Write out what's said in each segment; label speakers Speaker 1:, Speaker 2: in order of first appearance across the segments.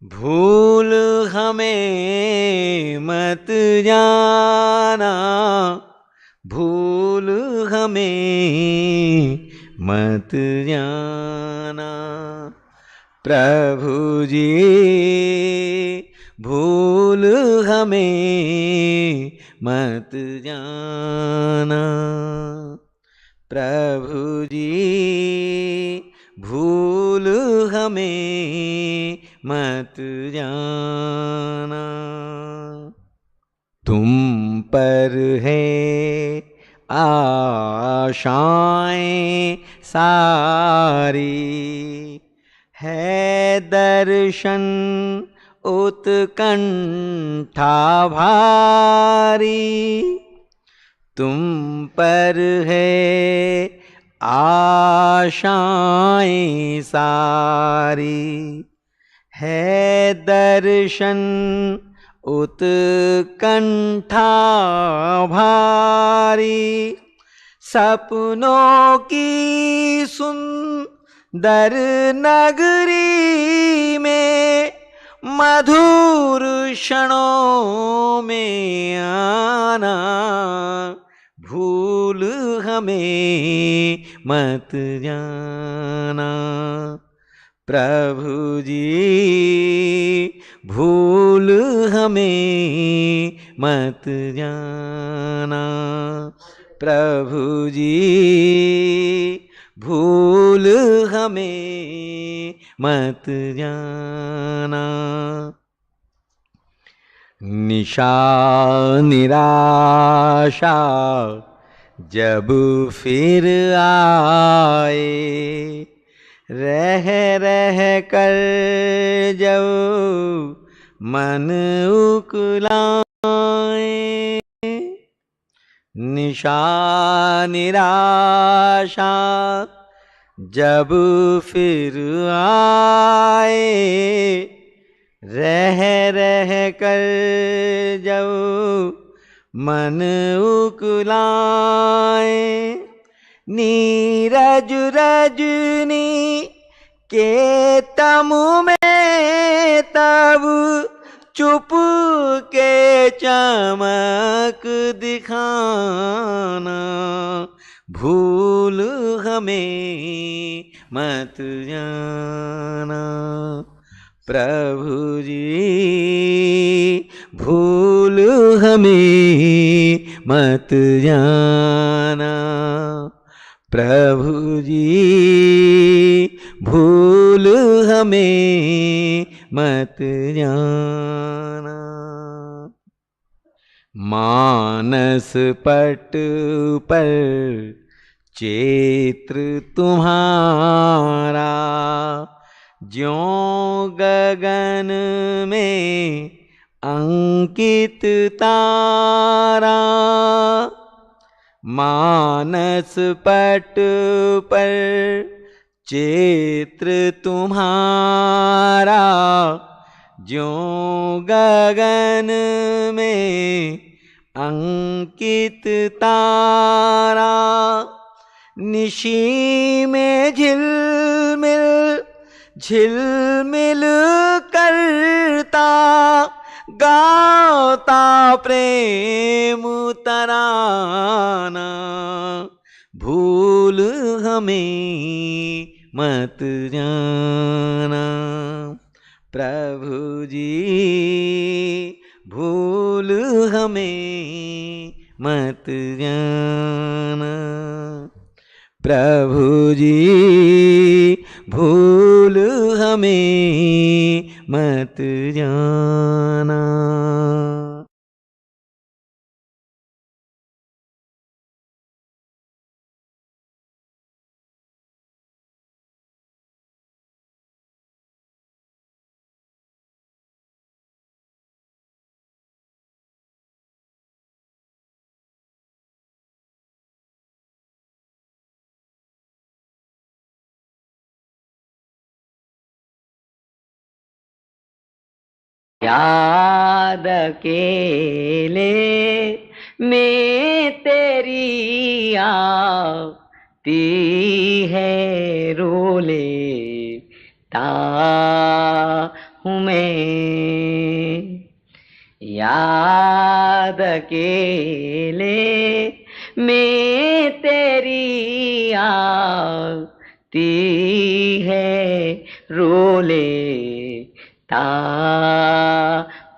Speaker 1: भूल हमें मत जाना, भूल हमें मत जाना। प्रभु जी भूल हमें मत जाना। प्रभु जी भूल हमें मत जाना। तुम पर है आशाएं सारी, है दर्शन उत्कंठा भारी। तुम पर है आशाएं सारी, है दर्शन उत्कंठा भारी। सपनों की सुंदर नगरी में मधुर क्षणों में आना। भूल हमें मत जाना। प्रभु जी भूल हमें मत जाना। प्रभु जी भूल हमें मत जाना। निशा निराशा जब फिर आए, रह रह कर जब मन उकलाए। निशा निराशा जब फिर आए, रह रह कर जब मन उकलाए। नीरज रजनी के तमु में तब चुप के चमक दिखाना। भूल हमें मत जाना। प्रभु जी भूल हमें मत जाना। प्रभु जी भूल हमें मत जाना। मानस पट पर चित्र तुम्हारा, ज्यों गगन में अंकित तारा। मानस पट पर चित्र तुम्हारा, ज्यों गगन में अंकित तारा। निशी में झिलमिल झिलमिल करता, गाता प्रेम तराना। भूल हमें मत जाना। प्रभु जी भूल हमें मत जाना। प्रभु जी भूल हमें मत जाना। याद अकेले में तेरी आती है, रो लेता हूँ मैं याद अकेले में तेरी आती है, रो लेता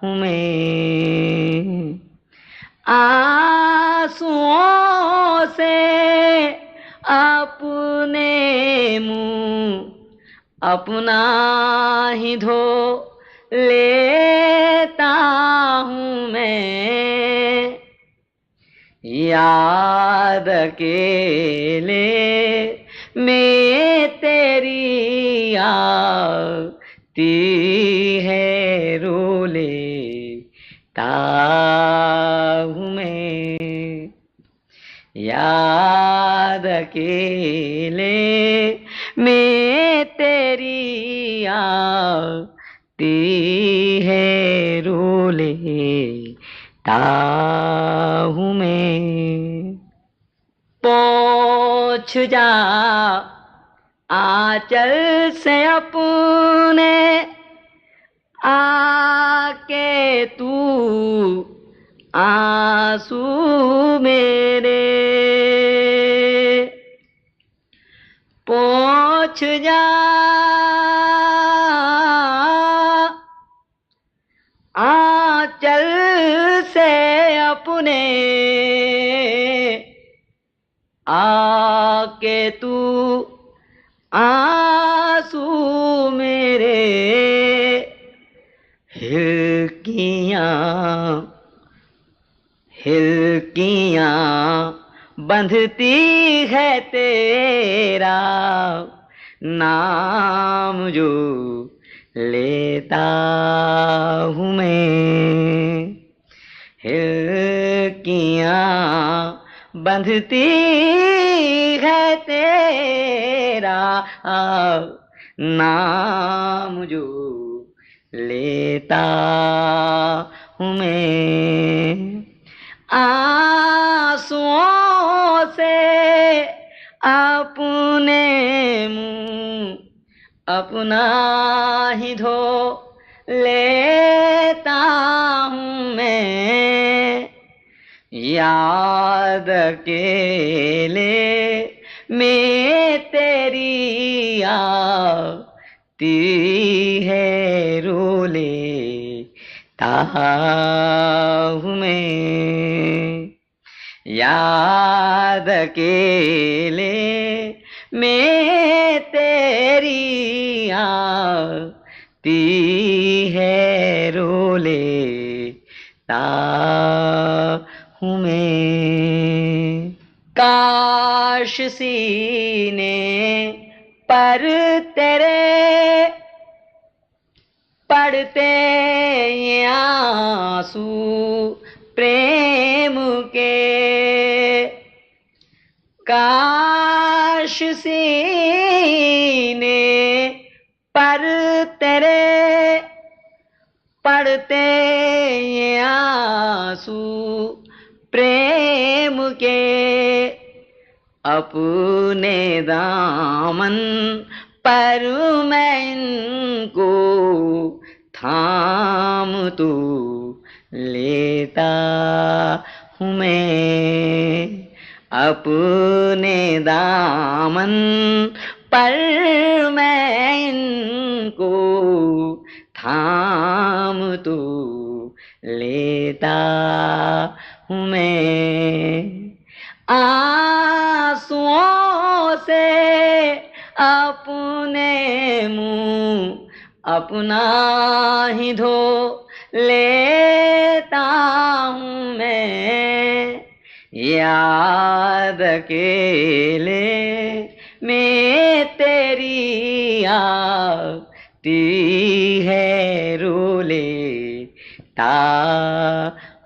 Speaker 1: हूँ मैं। आंसुओं से अपने मुंह अपना ही धो लेता हूँ मैं। याद अकेले में तेरी आती है, रो लेता हूँ मैं। याद अकेले में तेरी आती है, रो लेता हूँ मैं। पहुँच जा आंचल से अपने, आके तू आंसू मेरे पहुँच जा आंचल से अपने, आके तू आंसू मेरे हिलकियाँ हिलकियाँ बंधती है तेरा नाम जो लेता हूँ मैं। हिलकियाँ बंधती है तेरा नाम जो लेता हूँ मैं। आंसुओं से अपने मुंह अपना ही धो लेता हूँ मैं। याद अकेले में तेरी आती है, रो लेता हूँ मैं। याद अकेले में तेरी आती है, रो लेता हूँ मैं। काश सीने पर तेरे पड़ते ये आंसू प्रेम के, काश सीने पर तेरे पड़ते ये आंसू प्रेम के, अपने दामन पर मैं इनको थाम तू लेता हूँ मैं। अपने दामन पर मैं इनको थाम तू लेता हूँ मैं। आंसुओं से अपने मुंह अपना ही धो लेता हूँ मैं। याद अकेले में तेरी आती है, रो लेता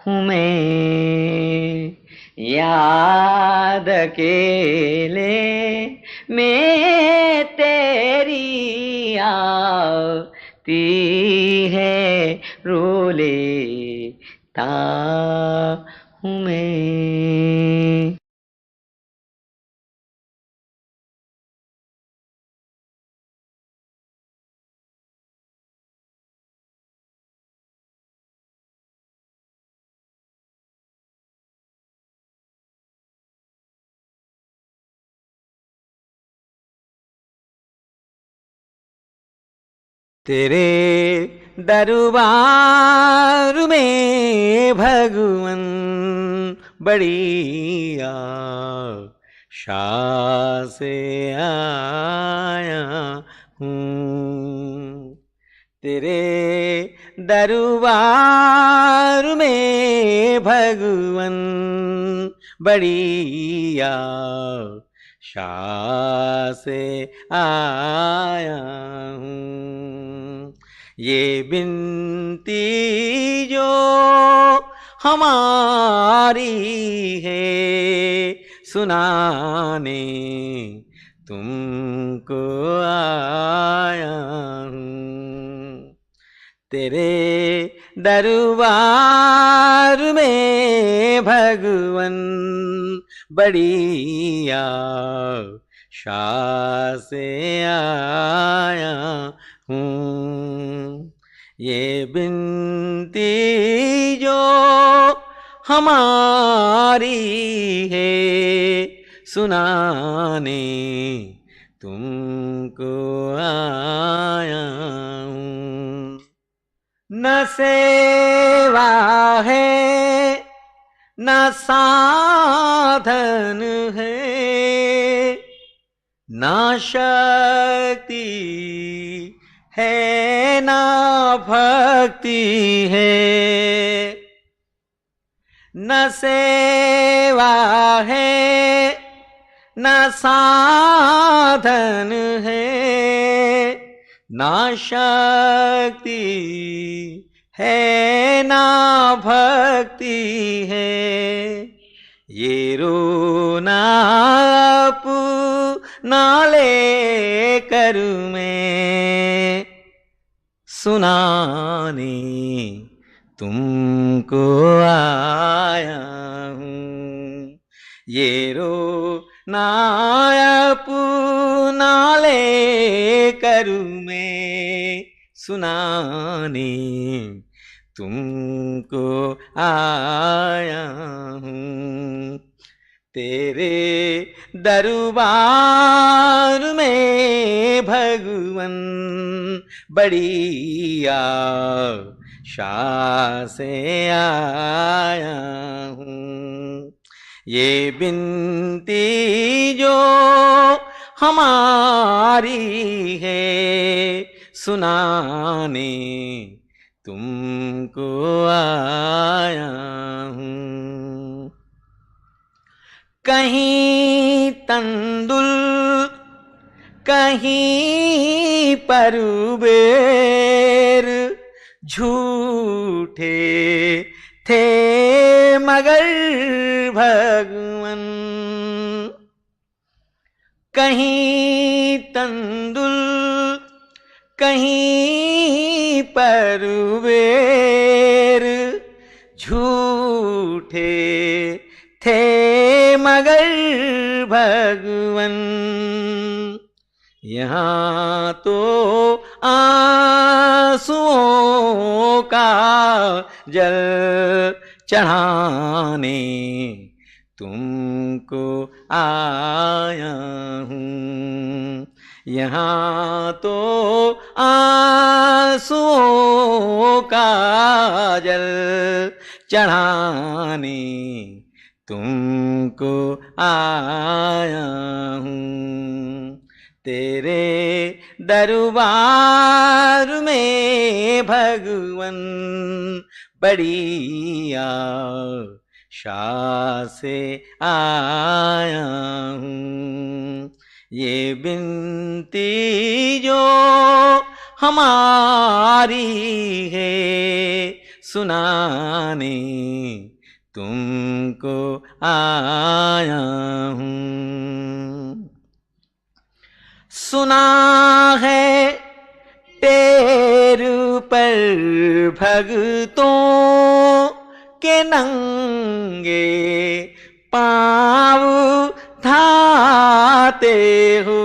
Speaker 1: हूँ मैं। याद अकेले में तेरी आती है, रो लेता हूँ मैं। तेरे दरबार में भगवन बड़ी आशा से आया हूँ। तेरे दरबार में भगवन बड़ी आशा से आया हूँ। ये बिनती जो हमारी है सुनाने तुमको आया हूँ। तेरे दरबार में भगवन बड़ी आशा से आया हूँ। ये बिनती जो हमारी है सुनाने तुमको आया हूँ। न सेवा है न साधन है न शक्ति है न भक्ति है। न सेवा है न साधन है न शक्ति है न भक्ति है। ये रोना अपना ले कर मैं सुनाने तुमको आया हूँ। ये रोना अपना ले कर मैं सुनाने तुमको आया हूँ। तेरे दरबार में भगवन बड़ी आशा से आया हूँ। ये बिनती जो हमारी है सुनाने तुमको आया हूँ। कहीं तंदुल कहीं परबेर झूठे थे मगर भगवन। कहीं तंदुल कहीं परबेर झूठे थे मगर भगवन। यहाँ तो आंसुओं का जल चढ़ाने तुमको आया हूँ। यहाँ तो आंसुओं का जल चढ़ाने तुमको आया हूँ। तेरे दरबार में भगवन बड़ी आशा से आया हूँ। ये बिनती जो हमारी है सुनाने तुमको आया हूँ। सुना है तेर पर भगतों के नंगे पाँव धाते हो।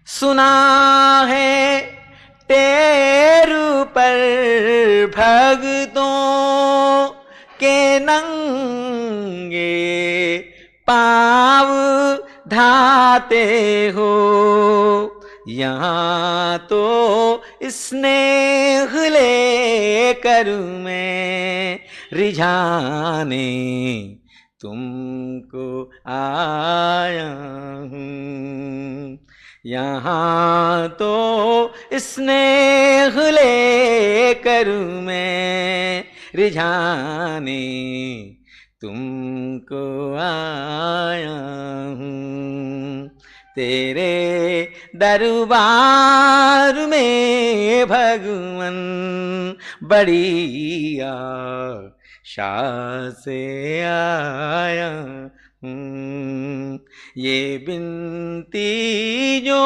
Speaker 1: सुना है तेर पर भगतों के नंगे पाँव धाते हो, यहाँ तो स्नेह ले करूँ मैं रिझाने तुमको आया हूँ। यहाँ तो स्नेह ले करूँ मैं रिझाने तुमको आया हूँ। तेरे दरबार में भगवन बड़ी आशा से आया हूँ। ये बिनती जो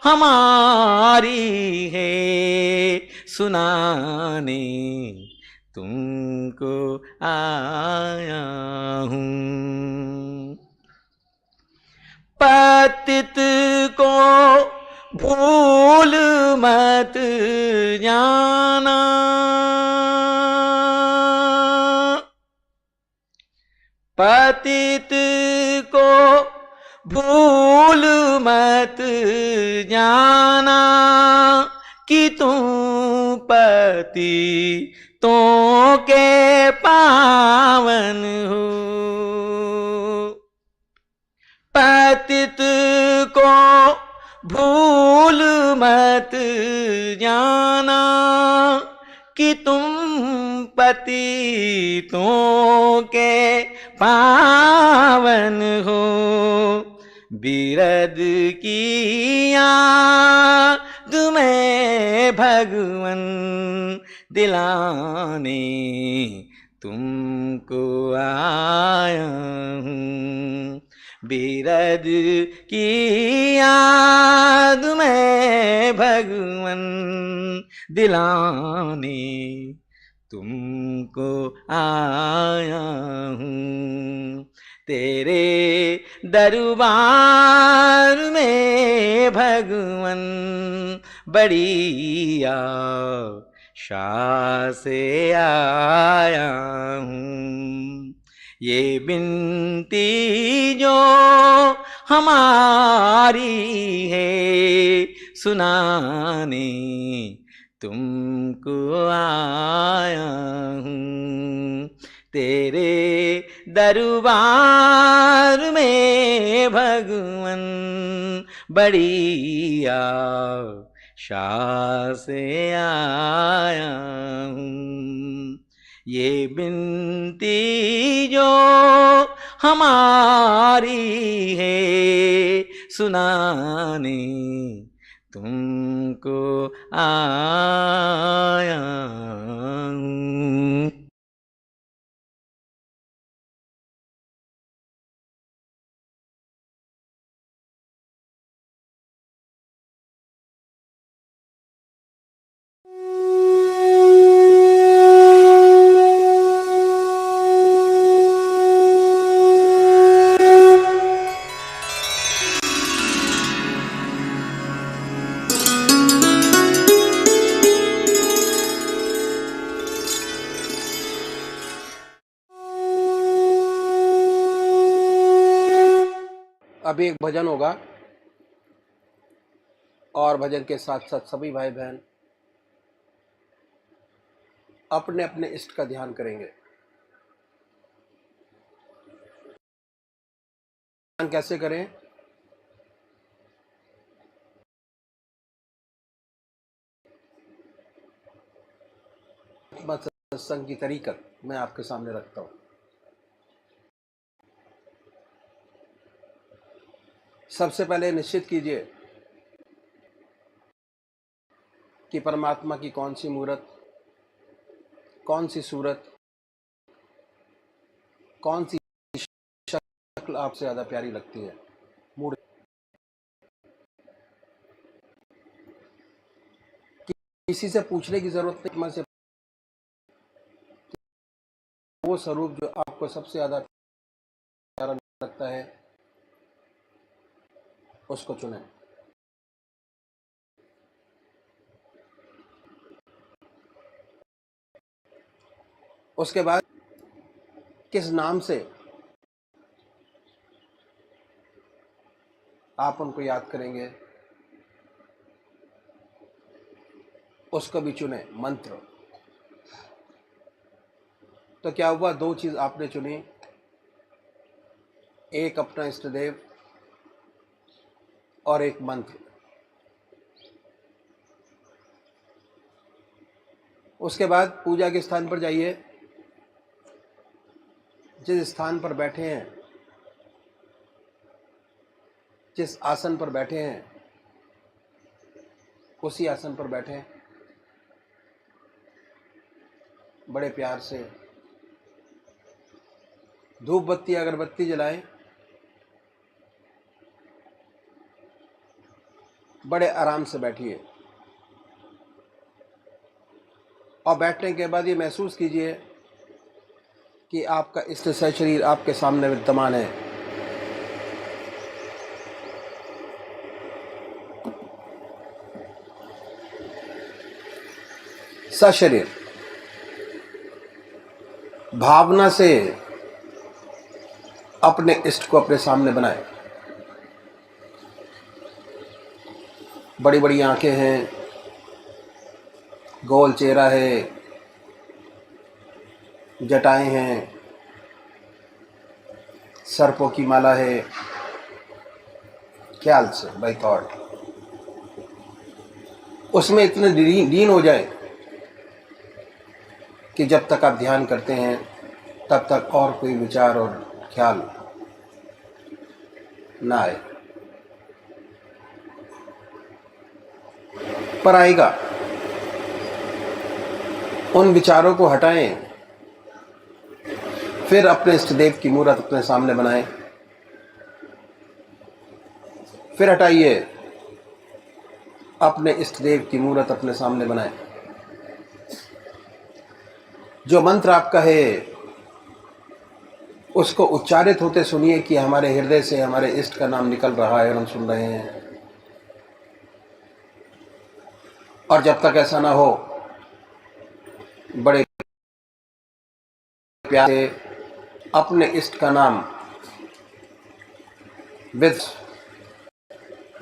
Speaker 1: हमारी है सुनाने तुमको आया हूँ। पतित को भूल मत जाना, पतित को भूल मत जाना कि तुम पतितों के पावन हो। पतित को भूल मत जाना कि तुम पतितों के पावन हो। बिरद की याद में भगवन दिलाने तुमको आया हूँ। बिरद की याद में भगवन दिलाने तुमको आया हूँ। तेरे दरबार में भगवन बड़ी आशा से आया हूँ। ये बिनती जो हमारी है सुनाने तुमको आया हूँ। तेरे दरबार में भगवन बड़ी आशा से आया हूँ। ये बिनती जो हमारी है सुनाने तुमको आया हूँ।
Speaker 2: अभी एक भजन होगा और भजन के साथ साथ सभी भाई बहन अपने अपने इष्ट का ध्यान करेंगे। ध्यान कैसे करें? सत्संग की तरीकत मैं आपके सामने रखता हूं। सबसे पहले निश्चित कीजिए कि परमात्मा की कौन सी मूर्त, कौन सी सूरत, कौन सी शक्ल आपसे ज्यादा प्यारी लगती है। मूड किसी से पूछने की जरूरत नहीं, से वो स्वरूप जो आपको सबसे ज्यादा प्यारा लगता है उसको चुनें। उसके बाद किस नाम से आप उनको याद करेंगे, उसको भी चुने मंत्र। तो क्या हुआ, दो चीज आपने चुनी, एक अपना इष्ट देव और एक मंत्र। उसके बाद पूजा के स्थान पर जाइए, जिस स्थान पर बैठे हैं, जिस आसन पर बैठे हैं, उसी आसन पर बैठें। बड़े प्यार से धूप बत्ती अगरबत्ती जलाएं, बड़े आराम से बैठिए और बैठने के बाद ये महसूस कीजिए कि आपका इष्ट शरीर आपके सामने विद्यमान है। सशरीर भावना से अपने इष्ट को अपने सामने बनाए। बड़ी बड़ी आंखें हैं, गोल चेहरा है, जटाएं हैं, सर्पों की माला है। ख्याल से बाय थॉट उसमें इतने लीन हो जाए कि जब तक आप ध्यान करते हैं तब तक और कोई विचार और ख्याल ना आए, पर आएगा। उन विचारों को हटाएं, फिर अपने इष्ट देव की मूर्त अपने सामने बनाएं, फिर हटाइए, अपने इष्ट देव की मूर्त अपने सामने बनाएं। जो मंत्र आपका है उसको उच्चारित होते सुनिए कि हमारे हृदय से हमारे इष्ट का नाम निकल रहा है और हम सुन रहे हैं। और जब तक ऐसा ना हो, बड़े प्यार से अपने इष्ट का नाम विद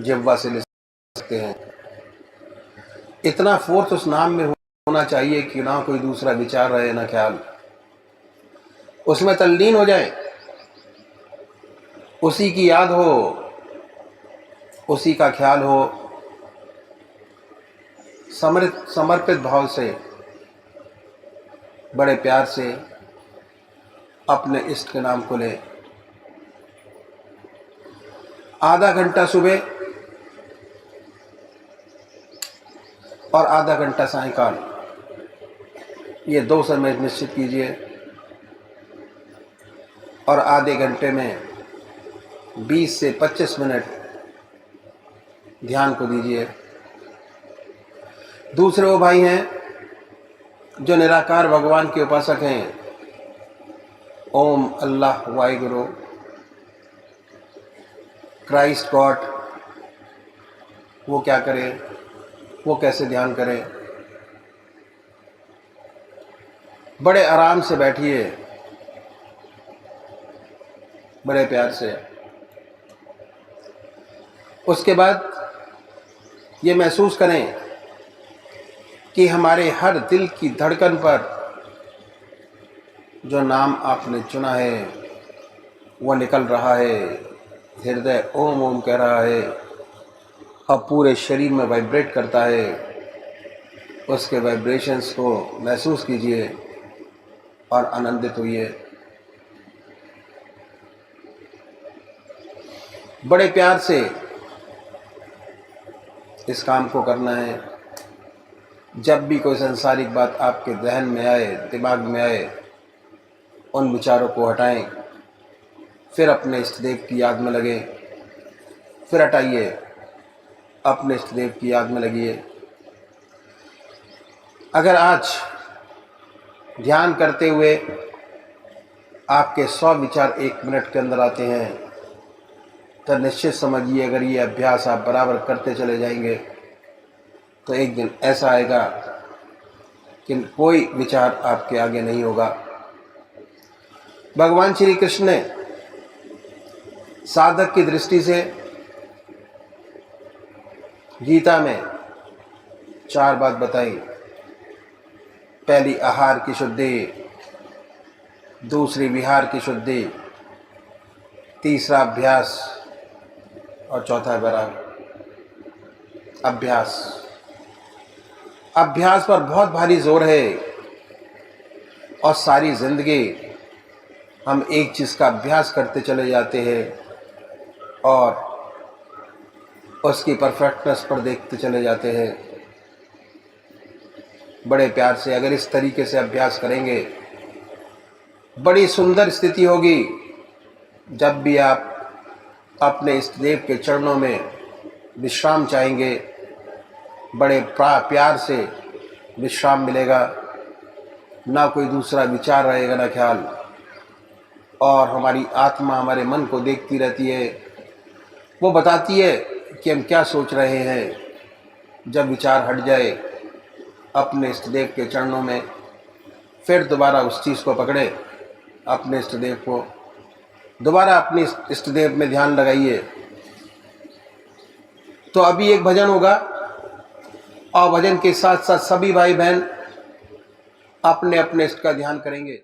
Speaker 2: जिह्वा से ले सकते हैं। इतना फोर्स उस नाम में होना चाहिए कि ना कोई दूसरा विचार रहे, ना ख्याल, उसमें तल्लीन हो जाए, उसी की याद हो, उसी का ख्याल हो। समर्पित भाव से बड़े प्यार से अपने इष्ट के नाम को ले। आधा घंटा सुबह और आधा घंटा सायंकाल, ये 2 समय निश्चित कीजिए और आधे घंटे में 20 से 25 मिनट ध्यान को दीजिए। दूसरे वो भाई हैं जो निराकार भगवान के उपासक हैं, ओम अल्लाह वाहिगुरु क्राइस्ट गॉड, वो क्या करें, वो कैसे ध्यान करें। बड़े आराम से बैठिए, बड़े प्यार से। उसके बाद ये महसूस करें कि हमारे हर दिल की धड़कन पर जो नाम आपने चुना है वो निकल रहा है। हृदय ओम ओम कह रहा है और पूरे शरीर में वाइब्रेट करता है। उसके वाइब्रेशंस को महसूस कीजिए और आनंदित होइए। बड़े प्यार से इस काम को करना है। जब भी कोई सांसारिक बात आपके जहन में आए, दिमाग में आए, उन विचारों को हटाएं, फिर अपने इष्ट देव की याद में लगे, फिर हटाइए, अपने इष्ट देव की याद में लगिए। अगर आज ध्यान करते हुए आपके 100 विचार 1 मिनट के अंदर आते हैं तो निश्चित समझिए, अगर ये अभ्यास आप बराबर करते चले जाएंगे तो एक दिन ऐसा आएगा कि कोई विचार आपके आगे नहीं होगा। भगवान श्री कृष्ण ने साधक की दृष्टि से गीता में 4 बात बताई। पहली आहार की शुद्धि, दूसरी विहार की शुद्धि, तीसरा अभ्यास और चौथा वैराग्य। अभ्यास, अभ्यास पर बहुत भारी जोर है और सारी जिंदगी हम एक चीज का अभ्यास करते चले जाते हैं और उसकी परफेक्टनेस पर देखते चले जाते हैं। बड़े प्यार से अगर इस तरीके से अभ्यास करेंगे, बड़ी सुंदर स्थिति होगी। जब भी आप अपने इष्ट देव के चरणों में विश्राम चाहेंगे, बड़े प्यार से विश्राम मिलेगा। ना कोई दूसरा विचार रहेगा, ना ख्याल, और हमारी आत्मा हमारे मन को देखती रहती है। वो बताती है कि हम क्या सोच रहे हैं। जब विचार हट जाए, अपने इष्ट देव के चरणों में फिर दोबारा उस चीज़ को पकड़े, अपने इष्ट देव को दोबारा अपने इष्ट देव में ध्यान लगाइए। तो अभी एक भजन होगा और भजन के साथ साथ सभी भाई बहन अपने अपने इष्ट का ध्यान करेंगे।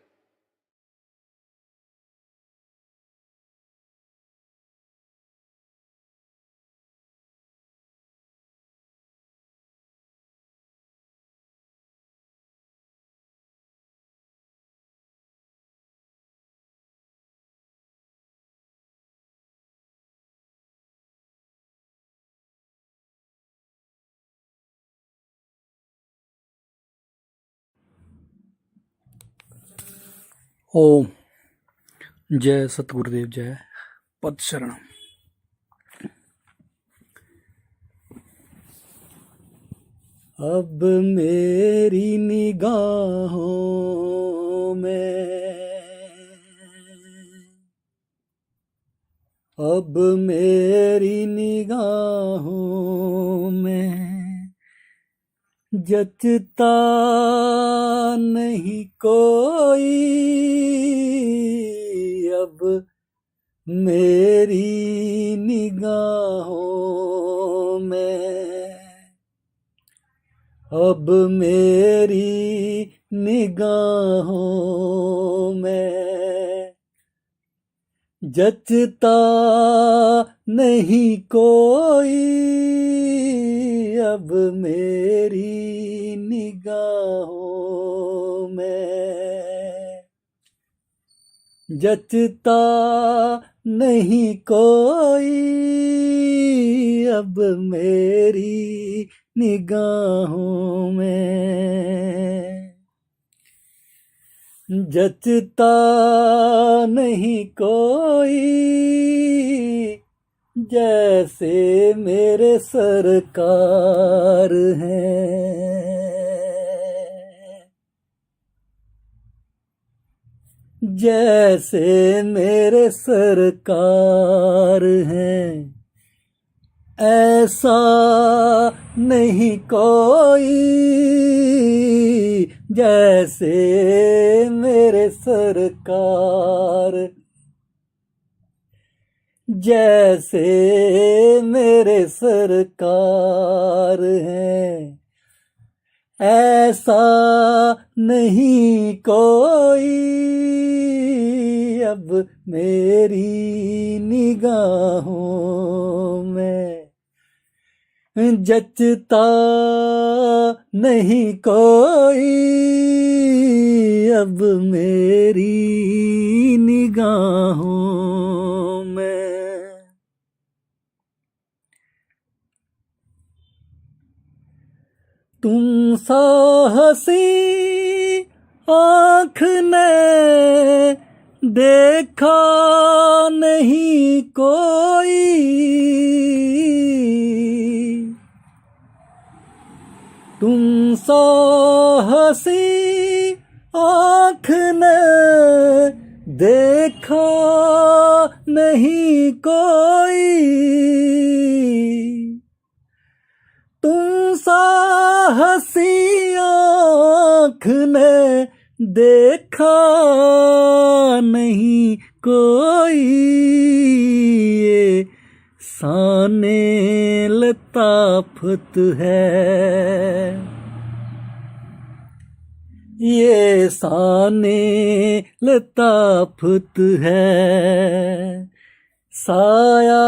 Speaker 3: ओम। जय सतगुरुदेव, जय पद शरणम। अब मेरी निगाहों में, अब मेरी निगाहों में जचता नहीं कोई। अब मेरी निगाहों में, अब मेरी निगाहों में जचता नहीं कोई। अब मेरी निगाहों में जचता नहीं कोई। अब मेरी निगाहों में जचता नहीं कोई। जैसे मेरे सरकार हैं, जैसे मेरे सरकार हैं, ऐसा नहीं कोई। जैसे मेरे सरकार, जैसे मेरे सरकार हैं, ऐसा नहीं कोई। अब मेरी निगाहों में जचता नहीं कोई। अब मेरी निगाहों में तुम सा हंसी आँख ने देखा नहीं कोई। तुम सा हंसी आँख ने देखा नहीं कोई। तुम सा हंसी आँख ने देखा नहीं कोई। ये साने लताफत है, ये साने लताफत है, साया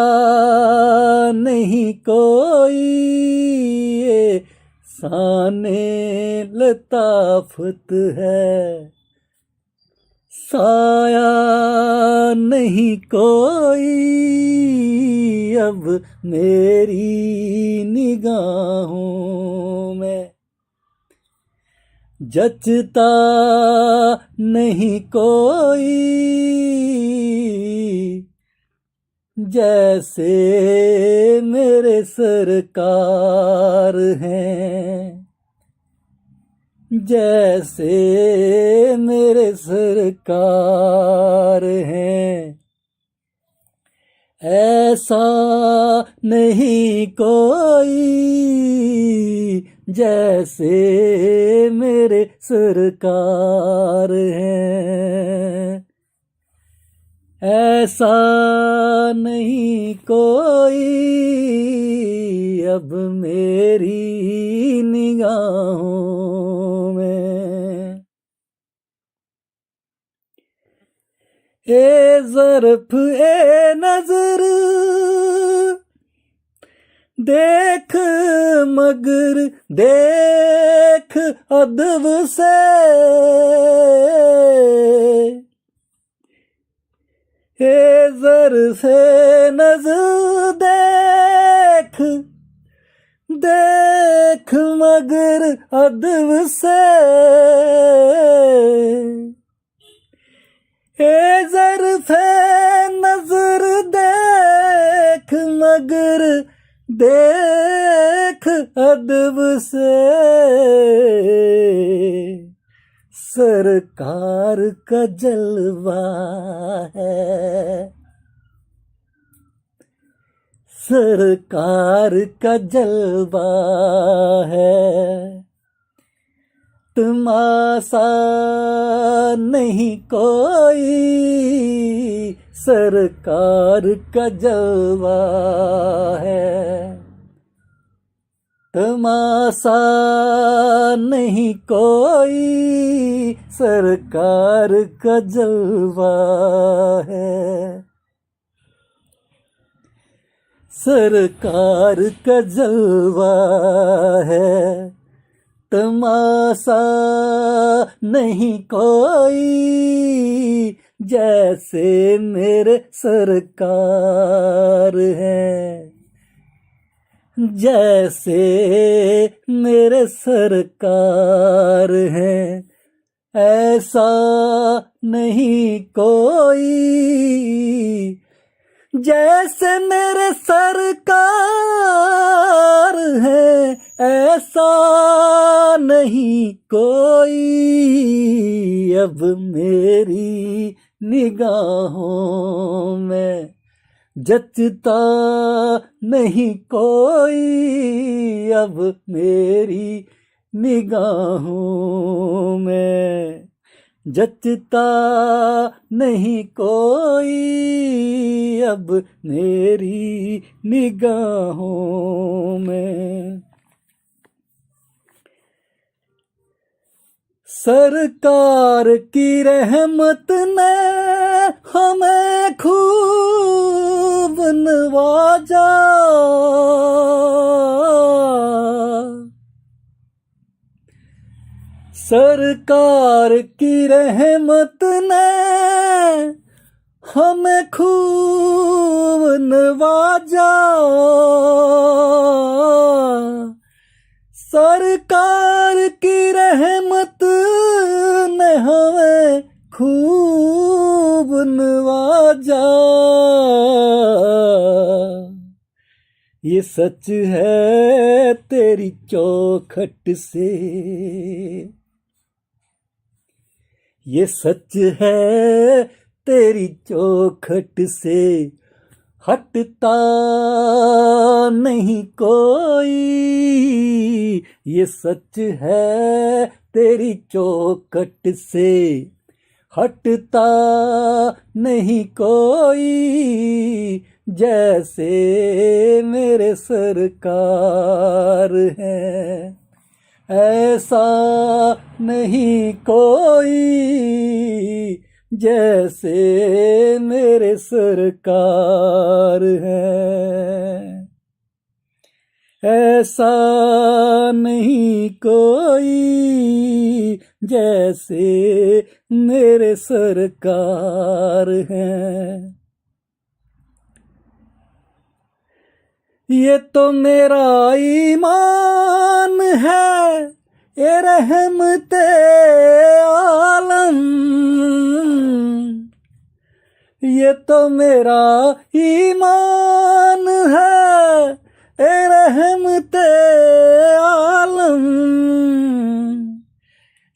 Speaker 3: नहीं कोई, ये साने लताफत है, साया नहीं कोई अब मेरी निगाहों में, जचता नहीं कोई जैसे मेरे सरकार हैं, जैसे मेरे सरकार हैं, ऐसा नहीं कोई जैसे मेरे सरकार हैं, ऐसा नहीं कोई अब मेरी निगाहों में। ए ज़र्फ़ ए नज़र देख मगर देख अदब से, ए ज़र्फ़ ए नज़र देख देख मगर अदब से, ए ज़र्फ़ ए नज़र देख मगर देख अदब से, सरकार का जलवा है, सरकार का जलवा है, तमाशा नहीं कोई सरकार का जलवा है, तमाशा नहीं कोई सरकार का जलवा है, सरकार का जलवा है, तमाशा नहीं कोई जैसे मेरे सरकार हैं, जैसे मेरे सरकार हैं, ऐसा नहीं कोई जैसे मेरे सरकार है, ऐसा नहीं कोई अब मेरी निगाहों में, जचता नहीं कोई अब मेरी निगाहों में, जचता नहीं कोई अब मेरी निगाहों में। सरकार की रहमत ने हमें खूब नवाजा, सरकार की रहमत ने हमें खूब नवाजा, सरकार की रहमत ने हमें खूब नवाजा, ये सच है तेरी चौखट से, ये सच है तेरी चौखट से, हटता नहीं कोई, ये सच है तेरी चौखट से, हटता नहीं कोई जैसे मेरे सरकार हैं। ऐसा नहीं कोई जैसे मेरे सरकार हैं। ऐसा नहीं कोई जैसे मेरे सरकार हैं। ये तो मेरा ईमान है, ये रहमते आलम। ये तो मेरा ईमान है, ये रहमते आलम।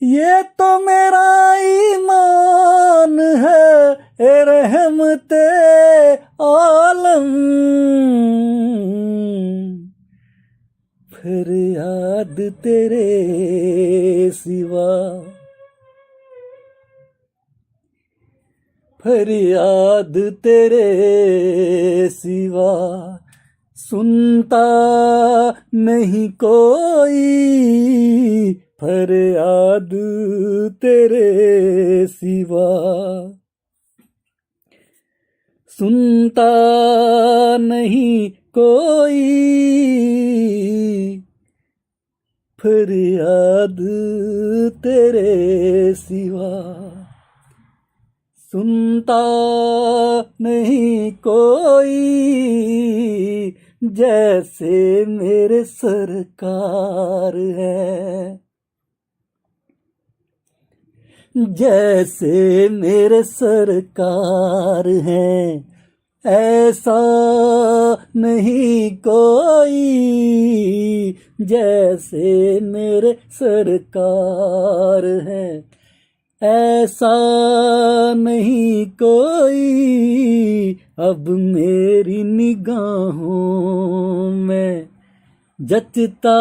Speaker 3: ये तो मेरा ईमान है, ये रहमते आलम। फरियाद तेरे सिवा, फरियाद तेरे सिवा सुनता नहीं कोई। फरियाद तेरे सिवा सुनता नहीं कोई। फरियाद तेरे सिवा सुनता नहीं कोई जैसे मेरे सरकार है। जैसे मेरे सरकार हैं ऐसा नहीं कोई जैसे मेरे सरकार हैं। ऐसा नहीं कोई अब मेरी निगाहों में जचता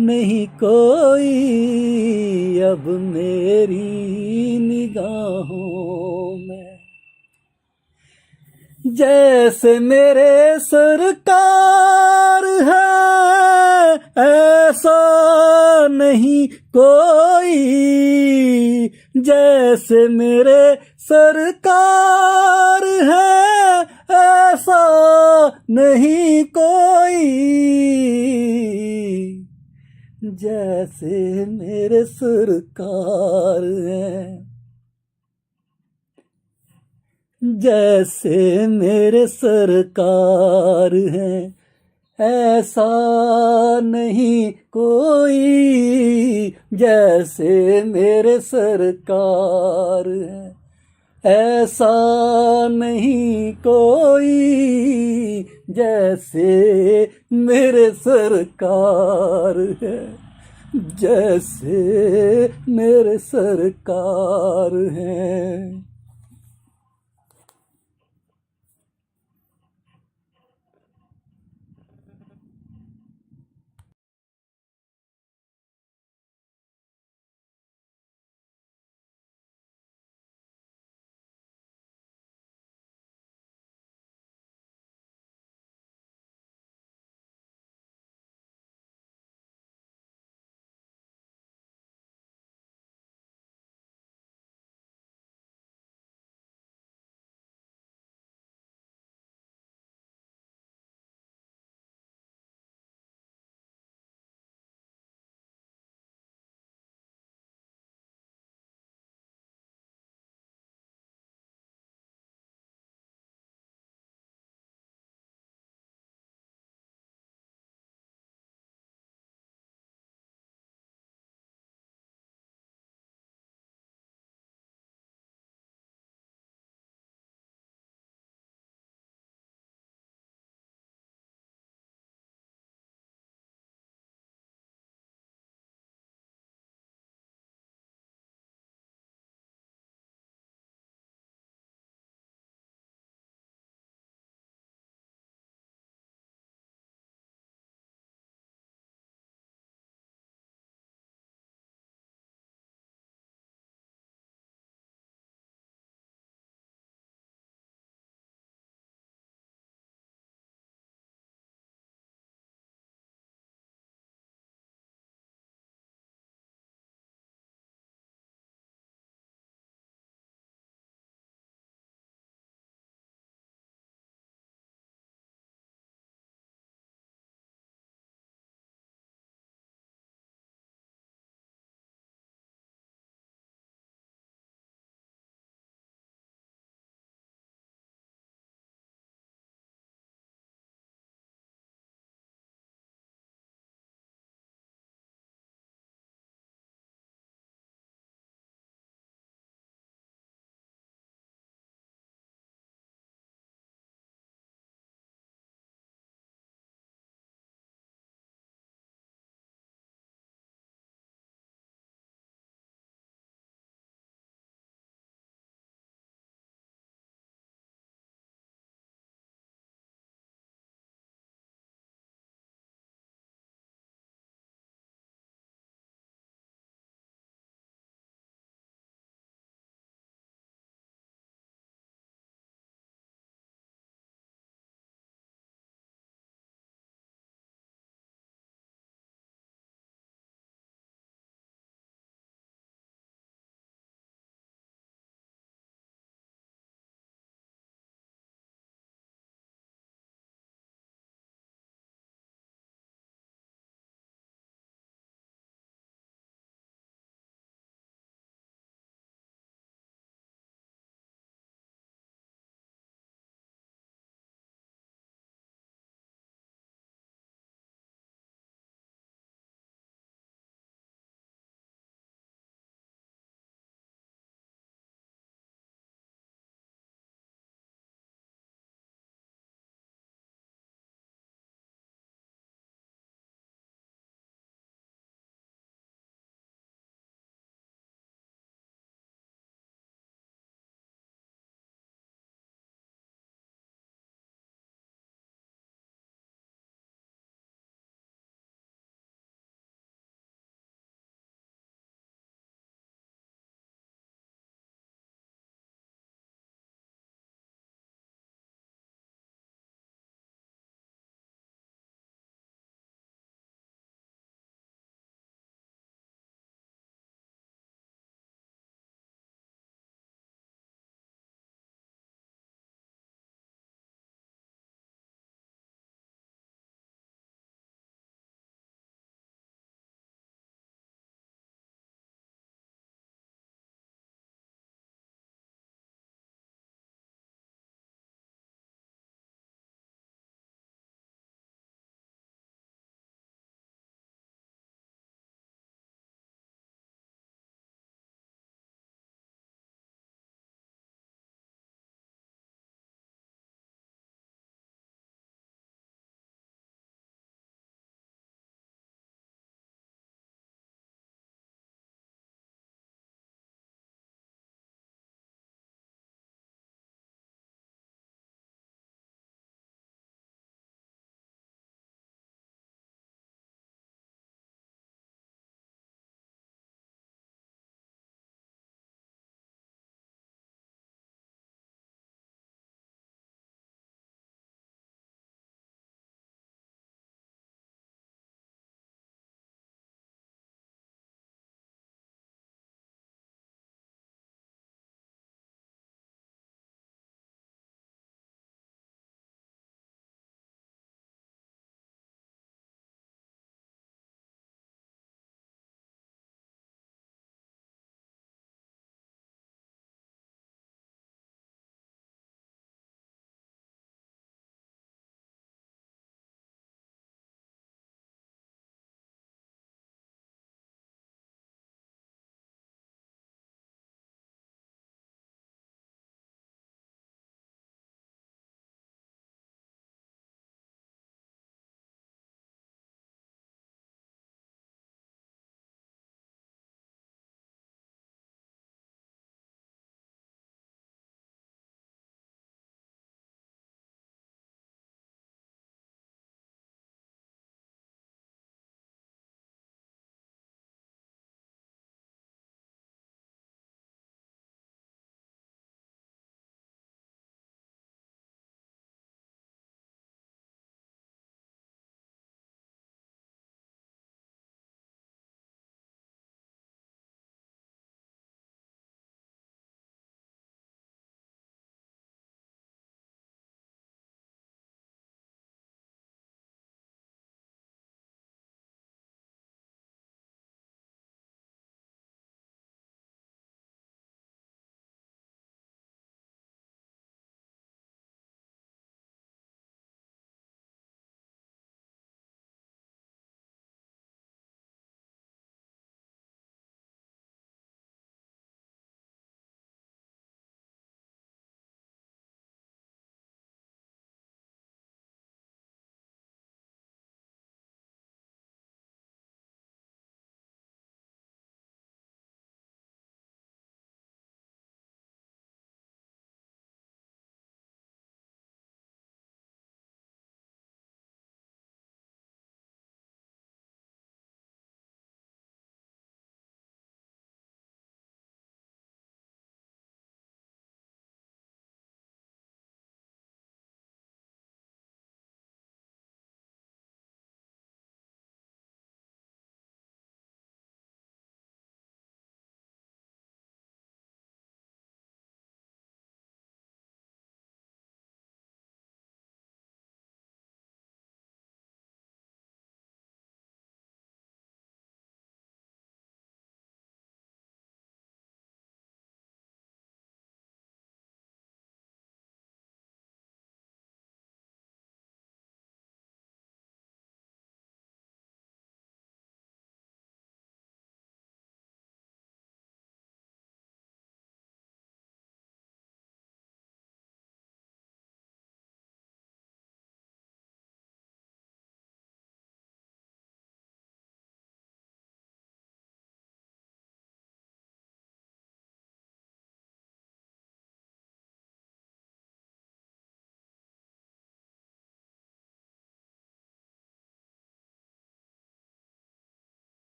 Speaker 3: नहीं कोई। अब मेरी निगाहों में जैसे मेरे सरकार है ऐसा नहीं कोई। जैसे मेरे सरकार है ऐसा नहीं कोई। जैसे मेरे सरकार है जैसे मेरे सरकार हैं ऐसा नहीं कोई। जैसे मेरे सरकार हैं ऐसा नहीं कोई। जैसे मेरे सरकार है जैसे मेरे सरकार हैं।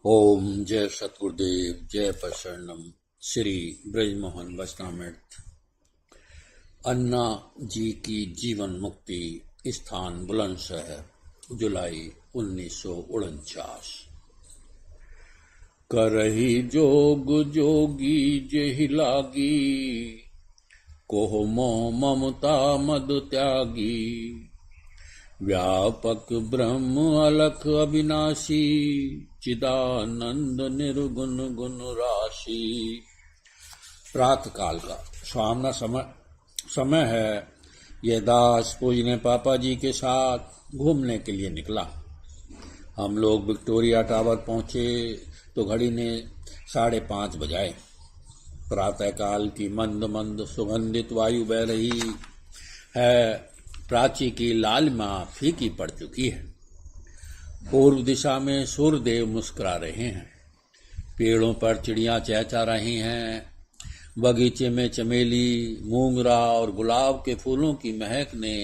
Speaker 4: ओम जय सतगुरुदेव, जय पशरणम। श्री ब्रजमोहन वचनामृत। अन्ना जी की जीवन मुक्ति, स्थान बुलंदशहर, जुलाई 1949। करही जोग जोगी जेहि लागी, कोह मोह ममता मद त्यागी। व्यापक ब्रह्म अलख अविनाशी, चिदानंद निर्गुण गुण राशि। प्रातः काल का सामना समय है। यह दास पूजने पापा जी के साथ घूमने के लिए निकला। हम लोग विक्टोरिया टावर पहुंचे तो घड़ी ने 5:30 बजाए। प्रातःकाल की मंद मंद सुगंधित वायु बह रही है। प्राची की लालिमा फीकी पड़ चुकी है। पूर्व दिशा में सूर्यदेव मुस्कुरा रहे हैं। पेड़ों पर चिड़ियां चहचहा रही हैं। बगीचे में चमेली, मूंगरा और गुलाब के फूलों की महक ने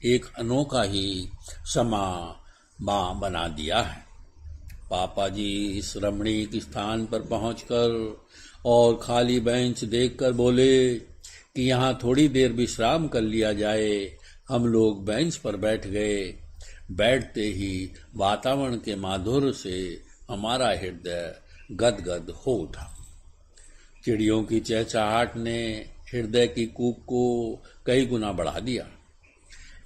Speaker 4: एक अनोखा ही समा बना दिया है। पापा जी इस रमणीक स्थान पर पहुंचकर और खाली बेंच देखकर बोले कि यहाँ थोड़ी देर विश्राम कर लिया जाए। हम लोग बेंच पर बैठ गए। बैठते ही वातावरण के माधुर्य से हमारा हृदय गदगद हो उठा। चिड़ियों की चहचहाहट ने हृदय की कूक को कई गुना बढ़ा दिया।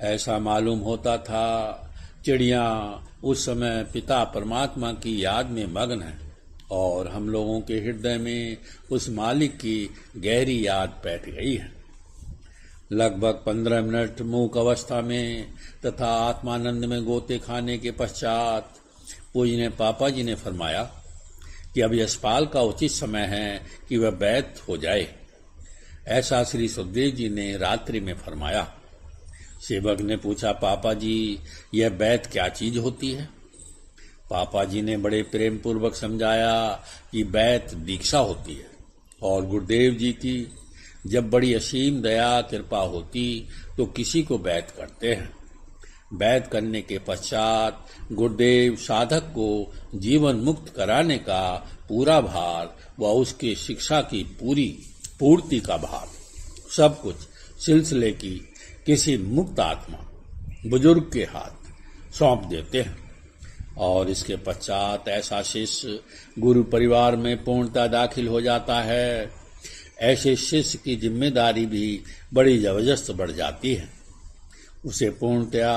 Speaker 4: ऐसा मालूम होता था चिड़ियां उस समय पिता परमात्मा की याद में मग्न हैं और हम लोगों के हृदय में उस मालिक की गहरी याद बैठ गई है। लगभग 15 मिनट मूक अवस्था में तथा आत्मानंद में गोते खाने के पश्चात पूजने पापा जी ने फरमाया कि अब यशपाल का उचित समय है कि वह बैत हो जाए। ऐसा श्री सुखदेव जी ने रात्रि में फरमाया। सेवक ने पूछा, पापा जी यह बैत क्या चीज होती है? पापा जी ने बड़े प्रेम पूर्वक समझाया कि बैत दीक्षा होती है और गुरुदेव जी की जब बड़ी असीम दया कृपा होती तो किसी को बैत करते हैं। बैत करने के पश्चात गुरुदेव साधक को जीवन मुक्त कराने का पूरा भार व उसकी शिक्षा की पूर्ति का भार सब कुछ सिलसिले की किसी मुक्त आत्मा बुजुर्ग के हाथ सौंप देते हैं और इसके पश्चात ऐसा शिष्य गुरु परिवार में पूर्णता दाखिल हो जाता है। ऐसे शिष्य की जिम्मेदारी भी बड़ी जबरदस्त बढ़ जाती है। उसे पूर्णतया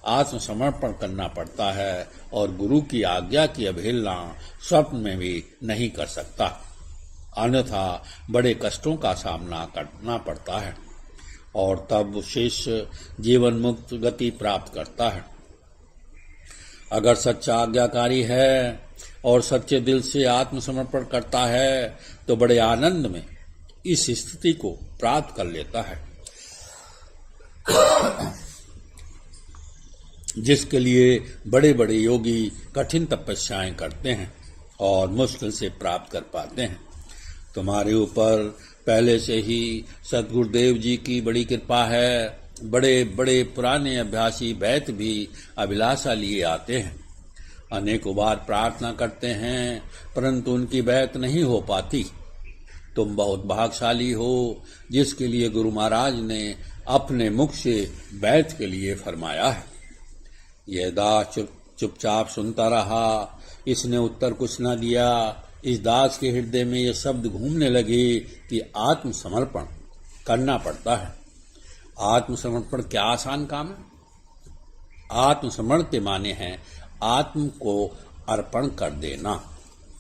Speaker 4: आत्मसमर्पण करना पड़ता है और गुरु की आज्ञा की अवहेलना स्वप्न में भी नहीं कर सकता, अन्यथा बड़े कष्टों का सामना करना पड़ता है और तब शिष्य जीवन मुक्त गति प्राप्त करता है। अगर सच्चा आज्ञाकारी है और सच्चे दिल से आत्मसमर्पण करता है तो बड़े आनंद में इस स्थिति को प्राप्त कर लेता है जिसके लिए बड़े बड़े योगी कठिन तपस्याएं करते हैं और मुश्किल से प्राप्त कर पाते हैं। तुम्हारे ऊपर पहले से ही सतगुरुदेव जी की बड़ी कृपा है। बड़े बड़े पुराने अभ्यासी बैत भी अभिलाषा लिए आते हैं, अनेकों बार प्रार्थना करते हैं परंतु उनकी बैत नहीं हो पाती। तुम बहुत भाग्यशाली हो जिसके लिए गुरु महाराज ने अपने मुख से बैत के लिए फरमाया है। यह दास चुपचाप सुनता रहा। इसने उत्तर कुछ न दिया। इस दास के हृदय में ये शब्द घूमने लगे कि आत्मसमर्पण करना पड़ता है। आत्मसमर्पण क्या आसान काम है? आत्मसमर्पण के माने हैं आत्म को अर्पण कर देना।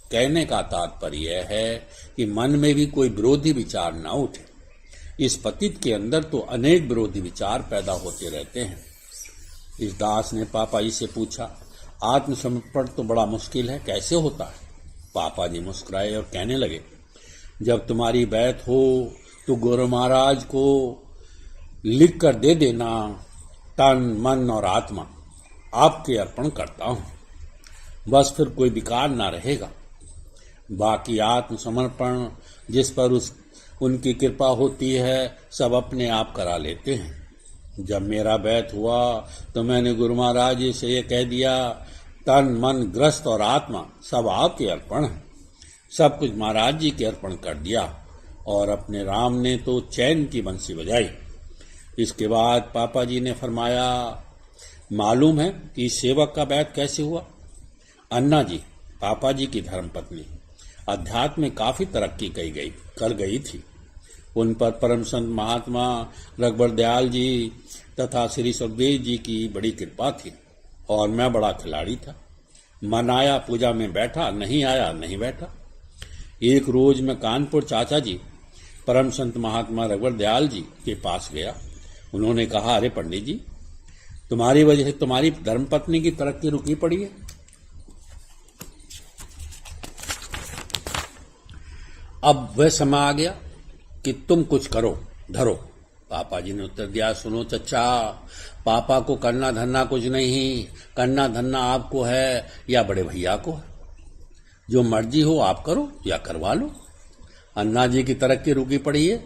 Speaker 4: कहने का तात्पर्य यह है कि मन में भी कोई विरोधी विचार न उठे। इस पतित के अंदर तो अनेक विरोधी विचार पैदा होते रहते हैं। इस दास ने पापा जी से पूछा, आत्मसमर्पण तो बड़ा मुश्किल है, कैसे होता है? पापा जी मुस्कुराए और कहने लगे, जब तुम्हारी बैत हो तो गुरु महाराज को लिख कर दे देना, तन मन और आत्मा आपके अर्पण करता हूं, बस फिर कोई विकार ना रहेगा। बाकी आत्मसमर्पण जिस पर उनकी कृपा होती है सब अपने आप करा लेते हैं। जब मेरा बैत हुआ तो मैंने गुरु महाराज जी से ये कह दिया तन मन ग्रस्त और आत्मा सब आपके अर्पण है। सब कुछ महाराज जी के अर्पण कर दिया और अपने राम ने तो चैन की बंसी बजाई। इसके बाद पापा जी ने फरमाया, मालूम है कि इस सेवक का बैत कैसे हुआ? अन्ना जी, पापा जी की धर्मपत्नी, अध्यात्म में काफी तरक्की कर गई थी। उन पर परम संत महात्मा रघुबर दयाल जी तथा श्री सुखदेव जी की बड़ी कृपा थी और मैं बड़ा खिलाड़ी था। मन आया पूजा में बैठा, नहीं आया नहीं बैठा। एक रोज मैं कानपुर चाचा जी परम संत महात्मा रघुबर दयाल जी के पास गया। उन्होंने कहा, अरे पंडित जी, तुम्हारी वजह से तुम्हारी धर्मपत्नी की तरक्की रुकी पड़ी है। अब वह समय आ गया कि तुम कुछ करो, धरो। पापा जी ने उत्तर दिया, सुनो चचा, पापा को करना धरना कुछ नहीं, करना धरना आपको है या बड़े भैया को है। जो मर्जी हो आप करो या करवा लो। अन्ना जी की तरक्की रुकी पड़ी है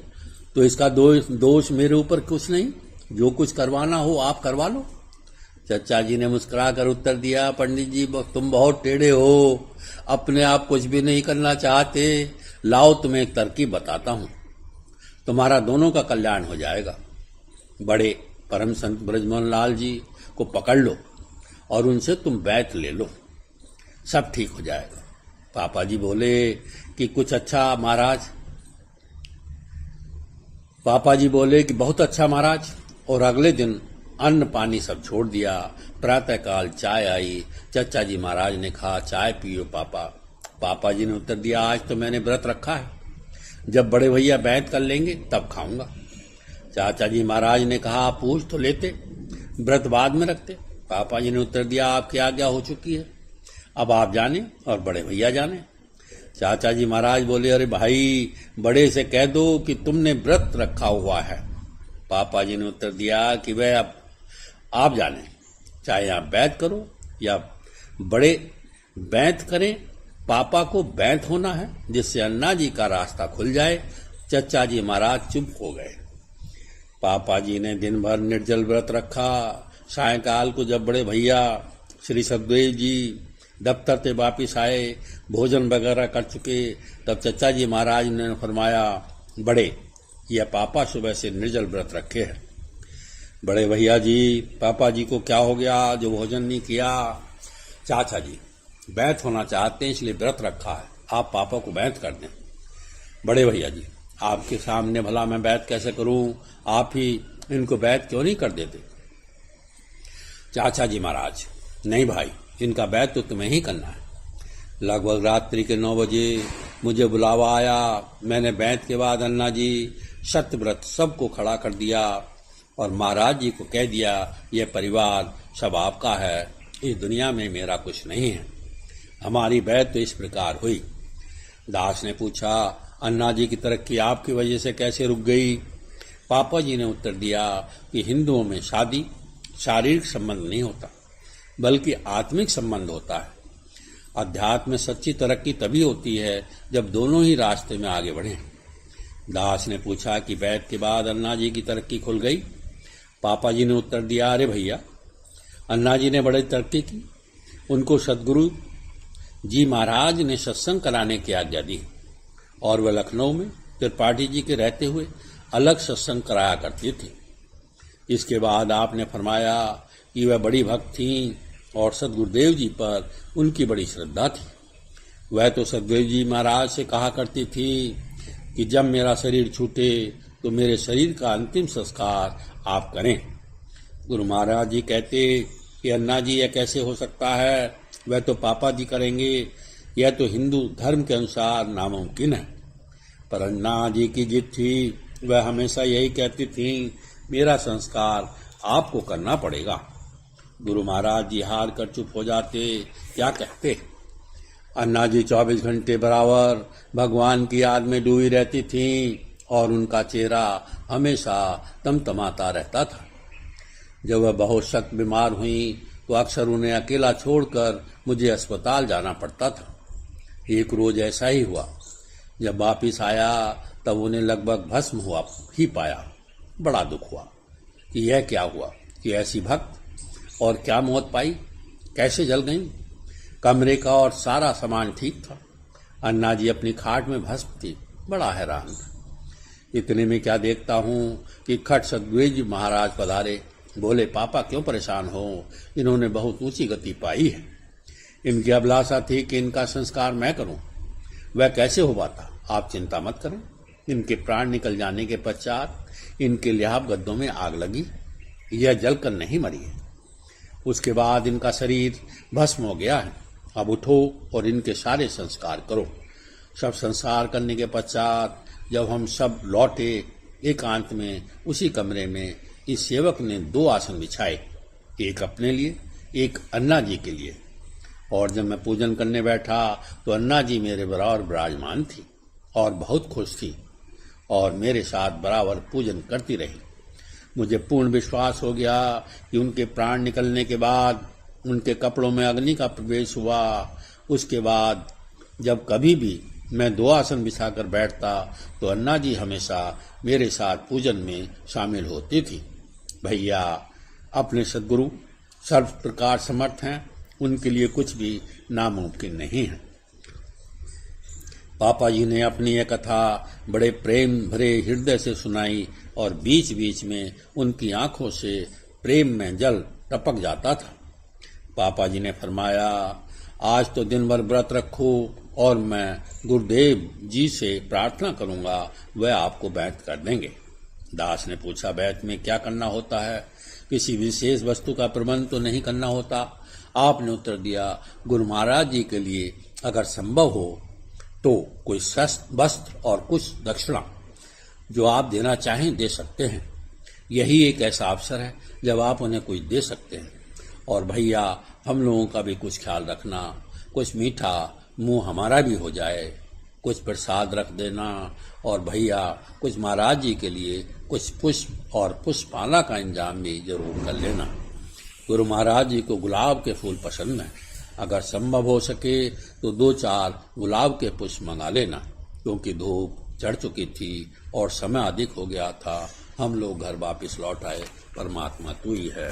Speaker 4: तो इसका दोष मेरे ऊपर कुछ नहीं, जो कुछ करवाना हो आप करवा लो। चचा जी ने मुस्कुरा कर उत्तर दिया, पंडित जी तुम बहुत टेढ़े हो, अपने आप कुछ भी नहीं करना चाहते। लाओ तुम्हें एक तरकीब बताता हूं, तुम्हारा दोनों का कल्याण हो जाएगा। बड़े परम संत ब्रजमोहन लाल जी को पकड़ लो और उनसे तुम बैत ले लो, सब ठीक हो जाएगा। पापा जी बोले कि कुछ अच्छा महाराज। पापा जी बोले कि बहुत अच्छा महाराज। और अगले दिन अन्न पानी सब छोड़ दिया। प्रातःकाल चाय आई। चचा जी महाराज ने कहा, चाय पियो पापा। पापा जी ने उत्तर दिया, आज तो मैंने व्रत रखा है, जब बड़े भैया बैत कर लेंगे तब खाऊंगा। चाचा जी महाराज ने कहा, पूछ तो लेते, व्रत बाद में रखते। पापा जी ने उत्तर दिया, आपकी आज्ञा हो चुकी है, अब आप जाने और बड़े भैया जाने। चाचा जी महाराज बोले, अरे भाई, बड़े से कह दो कि तुमने व्रत रखा हुआ है। पापा जी ने उत्तर दिया कि वह अब आप जाने, चाहे आप बैत करो या बड़े बैत करें, पापा को बैत होना है जिससे अन्ना जी का रास्ता खुल जाए। चचा जी महाराज चुप हो गए। पापा जी ने दिन भर निर्जल व्रत रखा। सायंकाल को जब बड़े भैया श्री सुखदेव जी दफ्तर से वापिस आए, भोजन वगैरह कर चुके, तब चचा जी महाराज ने फरमाया, बड़े, यह पापा सुबह से निर्जल व्रत रखे हैं। बड़े भैया जी, पापा जी को क्या हो गया जो भोजन नहीं किया? चाचा जी बैत होना चाहते हैं इसलिए व्रत रखा है, आप पापा को बैत कर दें। बड़े भैया जी, आपके सामने भला मैं बैत कैसे करूं, आप ही इनको बैत क्यों नहीं कर देते? चाचा जी महाराज, नहीं भाई, इनका बैत तो तुम्हें ही करना है। लगभग रात्रि के 9 बजे मुझे बुलावा आया। मैंने बैत के बाद अन्ना जी सत्यव्रत सबको खड़ा कर दिया और महाराज जी को कह दिया, यह परिवार सब आपका है, इस दुनिया में मेरा कुछ नहीं है। हमारी बैत तो इस प्रकार हुई। दास ने पूछा, अन्ना जी की तरक्की आपकी वजह से कैसे रुक गई? पापा जी ने उत्तर दिया कि हिंदुओं में शादी शारीरिक संबंध नहीं होता, बल्कि आत्मिक संबंध होता है। अध्यात्म में सच्ची तरक्की तभी होती है जब दोनों ही रास्ते में आगे बढ़ें। दास ने पूछा कि बैत के बाद अन्ना जी की तरक्की खुल गई? पापा जी ने उत्तर दिया, अरे भैया, अन्ना जी ने बड़ी तरक्की की। उनको सदगुरु जी महाराज ने सत्संग कराने की आज्ञा दी और वह लखनऊ में त्रिपाठी जी के रहते हुए अलग सत्संग कराया करती थी। इसके बाद आपने फरमाया कि वह बड़ी भक्त थीं और सदगुरुदेव जी पर उनकी बड़ी श्रद्धा थी। वह तो सदगुरु जी महाराज से कहा करती थी कि जब मेरा शरीर छूटे तो मेरे शरीर का अंतिम संस्कार आप करें। गुरु महाराज जी कहते कि अन्ना जी यह कैसे हो सकता है, वह तो पापा जी करेंगे, यह तो हिंदू धर्म के अनुसार नामुमकिन है। पर अन्ना जी की जिद थी, वह हमेशा यही कहती थी, मेरा संस्कार आपको करना पड़ेगा। गुरु महाराज जी हार कर चुप हो जाते, क्या कहते? अन्ना जी 24 घंटे बराबर भगवान की याद में डूबी रहती थीं और उनका चेहरा हमेशा तमतमाता रहता था। जब वह बहुत सख्त बीमार हुई तो अक्सर उन्हें अकेला छोड़कर मुझे अस्पताल जाना पड़ता था। एक रोज ऐसा ही हुआ। जब वापिस आया तब उन्हें लगभग भस्म हुआ ही पाया। बड़ा दुख हुआ कि यह क्या हुआ कि ऐसी भक्त और क्या मौत पाई, कैसे जल गईं। कमरे का और सारा सामान ठीक था। अन्ना जी अपनी खाट में भस्म थी। बड़ा हैरान था। इतने में क्या देखता हूँ कि खट सतगुरु जी महाराज पधारे। बोले, पापा क्यों परेशान हो? इन्होंने बहुत ऊंची गति पाई है। इनकी अभिलाषा थी कि इनका संस्कार मैं करूं। वह कैसे हो पाता? आप चिंता मत करें। इनके प्राण निकल जाने के पश्चात इनके लिहाफ गद्दों में आग लगी। यह जलकर नहीं मरी है। उसके बाद इनका शरीर भस्म हो गया है। अब उठो और इनके सारे संस्कार करो। सब संस्कार करने के पश्चात जब हम सब लौटे, एकांत में उसी कमरे में इस सेवक ने 2 आसन बिछाए, एक अपने लिए, एक अन्ना जी के लिए। और जब मैं पूजन करने बैठा तो अन्ना जी मेरे बराबर विराजमान थी और बहुत खुश थी और मेरे साथ बराबर पूजन करती रही। मुझे पूर्ण विश्वास हो गया कि उनके प्राण निकलने के बाद उनके कपड़ों में अग्नि का प्रवेश हुआ। उसके बाद जब कभी भी मैं 2 आसन बिछाकर बैठता तो अन्ना जी हमेशा मेरे साथ पूजन में शामिल होती थी। भैया, अपने सद्गुरु सर्व प्रकार समर्थ हैं, उनके लिए कुछ भी नामुमकिन नहीं है। पापा जी ने अपनी यह कथा बड़े प्रेम भरे हृदय से सुनाई और बीच बीच में उनकी आंखों से प्रेम में जल टपक जाता था। पापा जी ने फरमाया, आज तो दिन भर व्रत रखो और मैं गुरुदेव जी से प्रार्थना करूंगा, वह आपको बैत कर देंगे। दास ने पूछा, बैत में क्या करना होता है? किसी विशेष वस्तु का प्रबंध तो नहीं करना होता? आपने उत्तर दिया, गुरु महाराज जी के लिए अगर संभव हो तो कोई वस्त्र और कुछ दक्षिणा जो आप देना चाहें दे सकते हैं। यही एक ऐसा अवसर है जब आप उन्हें कुछ दे सकते हैं। और भैया, हम लोगों का भी कुछ ख्याल रखना, कुछ मीठा मुंह हमारा भी हो जाए, कुछ प्रसाद रख देना। और भैया, कुछ महाराज जी के लिए कुछ पुष्प और पुष्पमाला का इंतजाम भी जरूर कर लेना। गुरु महाराज जी को गुलाब के फूल पसंद हैं। अगर संभव हो सके तो 2-4 गुलाब के पुष्प मंगा लेना, क्योंकि धूप चढ़ चुकी थी और समय अधिक हो गया था। हम लोग घर वापस लौट आए। परमात्मा तू ही है।